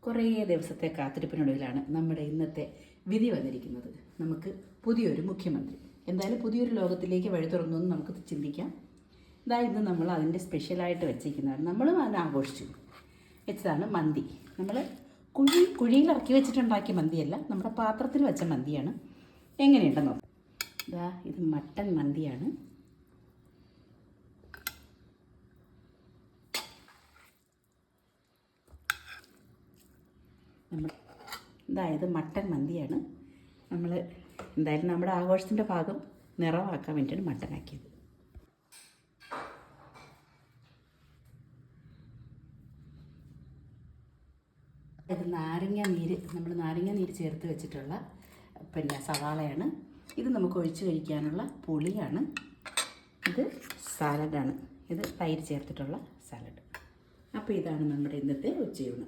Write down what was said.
കുറേ ദിവസത്തെ കാത്തിരിപ്പിനൊടുവിലാണ് നമ്മുടെ ഇന്നത്തെ വിധി വന്നിരിക്കുന്നത്. നമുക്ക് പുതിയൊരു മുഖ്യമന്ത്രി, എന്തായാലും പുതിയൊരു ലോകത്തിലേക്ക് വഴി തുറന്നു നമുക്ക് ചിന്തിക്കാം. ഇന്ന് നമ്മൾ അതിൻ്റെ സ്പെഷ്യലായിട്ട് വെച്ചിരിക്കുന്നതാണ്. നമ്മളും അത് ആഘോഷിച്ചു വെച്ചതാണ് മന്തി. നമ്മൾ കുഴിയിൽ ഇറക്കി വെച്ചിട്ടുണ്ടാക്കിയ മന്തിയല്ല, നമ്മുടെ പാത്രത്തിൽ വെച്ച മന്തിയാണ്. എങ്ങനെയുണ്ടെന്ന് നോക്കാം. ഇത് മട്ടൻ മന്തിയാണ്. ഇത് മട്ടൻ മന്തിയാണ്. നമ്മൾ എന്തായാലും നമ്മുടെ ആഘോഷത്തിൻ്റെ ഭാഗം നിറവാക്കാൻ വേണ്ടിയിട്ടാണ് മട്ടനാക്കിയത്. ഇത് നാരങ്ങ നീര് ചേർത്ത് വെച്ചിട്ടുള്ള സവാളയാണ്. ഇത് നമുക്ക് ഒഴിച്ച് കഴിക്കാനുള്ള പുളിയാണ്. ഇത് സാലഡാണ്. ഇത് തൈര് ചേർത്തിട്ടുള്ള സാലഡ്. അപ്പോൾ ഇതാണ് നമ്മുടെ ഇന്നത്തെ ഉച്ചയൂണ്.